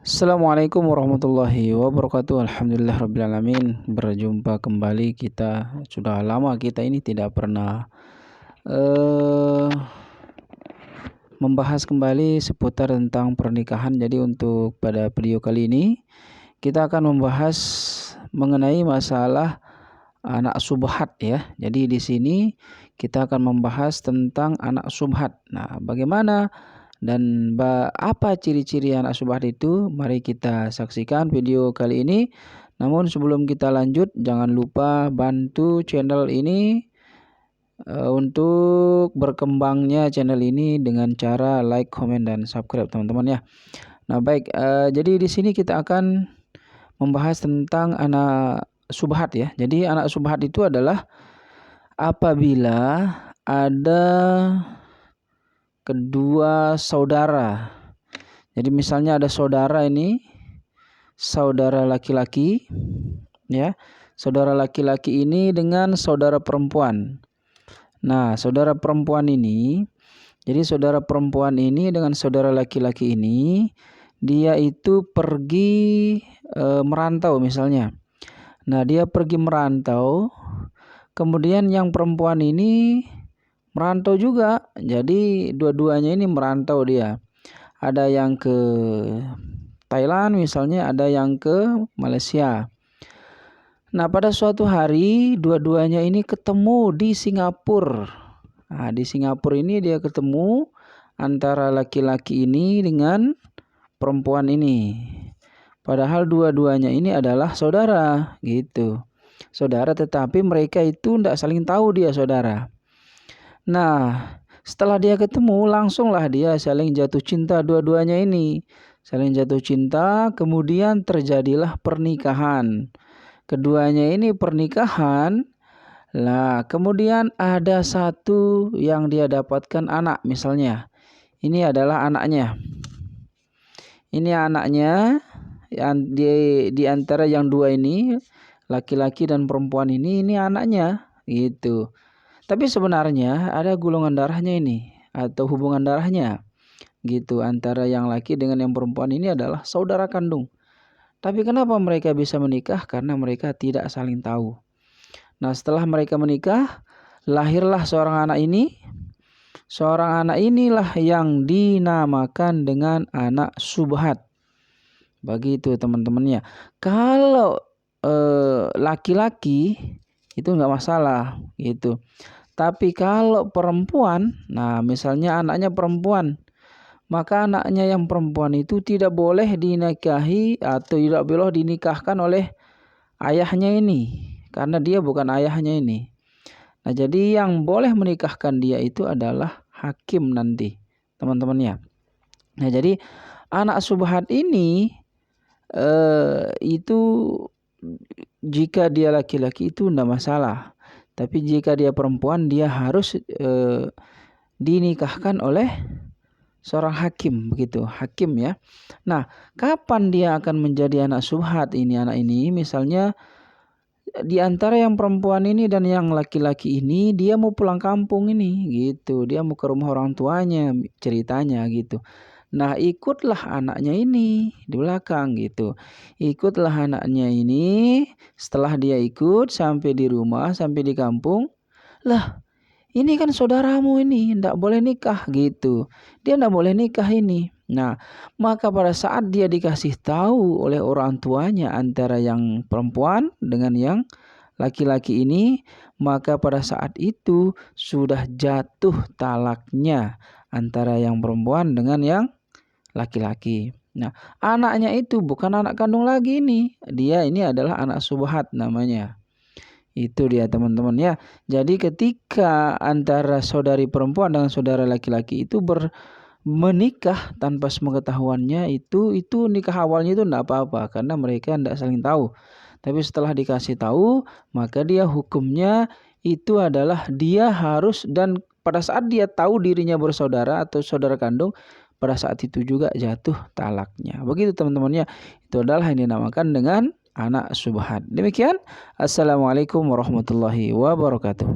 Assalamualaikum warahmatullahi wabarakatuh. Alhamdulillahirrabbilalamin. Berjumpa kembali kita. Sudah lama kita ini tidak pernah eh, membahas kembali seputar tentang pernikahan. Jadi untuk pada video kali ini kita akan membahas mengenai masalah anak subhat ya. Jadi di sini kita akan membahas tentang anak subhat. Nah, bagaimana dan apa ciri-ciri anak subhat itu? Mari kita saksikan video kali ini. Namun sebelum kita lanjut, jangan lupa bantu channel ini untuk berkembangnya channel ini dengan cara like, comment, dan subscribe teman-teman ya. Nah baik, jadi di sini kita akan membahas tentang anak subhat ya. Jadi anak subhat itu adalah apabila ada kedua saudara. Jadi misalnya ada saudara ini, saudara laki-laki ya. Saudara laki-laki ini dengan saudara perempuan. Nah, saudara perempuan ini, jadi saudara perempuan ini dengan saudara laki-laki ini, dia itu pergi merantau misalnya. Nah, dia pergi merantau, kemudian yang perempuan ini merantau juga. Jadi dua-duanya ini merantau dia. Ada yang ke Thailand misalnya, ada yang ke Malaysia. Nah, pada suatu hari dua-duanya ini ketemu di Singapura. Nah, di Singapura ini dia ketemu antara laki-laki ini dengan perempuan ini. Padahal dua-duanya ini adalah saudara gitu. Saudara tetapi mereka itu tidak saling tahu dia saudara. Nah, setelah dia ketemu, langsunglah dia saling jatuh cinta dua-duanya ini. Saling jatuh cinta, kemudian terjadilah pernikahan. Keduanya ini pernikahan. Lah, kemudian ada satu yang dia dapatkan anak misalnya. Ini adalah anaknya. Ini anaknya yang di antara yang dua ini, laki-laki dan perempuan ini anaknya gitu. Tapi sebenarnya ada golongan darahnya ini atau hubungan darahnya gitu antara yang laki dengan yang perempuan ini adalah saudara kandung. Tapi kenapa mereka bisa menikah? Karena mereka tidak saling tahu. Nah, setelah mereka menikah, lahirlah seorang anak ini. Seorang anak inilah yang dinamakan dengan anak subhat. Begitu teman-temannya. Kalau laki-laki itu nggak masalah gitu. Tapi kalau perempuan, nah misalnya anaknya perempuan, maka anaknya yang perempuan itu tidak boleh dinikahi atau tidak boleh dinikahkan oleh ayahnya ini. Karena dia bukan ayahnya ini. Nah jadi yang boleh menikahkan dia itu adalah hakim nanti teman-temannya. Nah jadi anak subhat ini itu jika dia laki-laki itu tidak masalah. Tapi jika dia perempuan dia harus dinikahkan oleh seorang hakim begitu, hakim ya. Nah, kapan dia akan menjadi anak subhat ini anak ini? Misalnya di antara yang perempuan ini dan yang laki-laki ini dia mau pulang kampung ini gitu. Dia mau ke rumah orang tuanya ceritanya gitu. Nah, ikutlah anaknya ini di belakang gitu. Ikutlah anaknya ini, setelah dia ikut sampai di rumah, sampai di kampung, lah ini kan saudaramu ini, tidak boleh nikah gitu. Dia tidak boleh nikah ini. Nah, maka pada saat dia dikasih tahu oleh orang tuanya antara yang perempuan dengan yang laki-laki ini, maka pada saat itu sudah jatuh talaknya antara yang perempuan dengan yang laki-laki. Nah, anaknya itu bukan anak kandung lagi ini. Dia ini adalah anak subhat namanya. Itu dia teman-teman ya. Jadi ketika antara saudari perempuan dengan saudara laki-laki itu menikah tanpa sepengetahuannya itu nikah awalnya itu tidak apa-apa karena mereka tidak saling tahu. Tapi setelah dikasih tahu, maka dia hukumnya itu adalah dia harus, dan pada saat dia tahu dirinya bersaudara atau saudara kandung, pada saat itu juga jatuh talaknya. Begitu teman-temannya. Itu adalah yang dinamakan dengan anak subhat. Demikian. Assalamualaikum warahmatullahi wabarakatuh.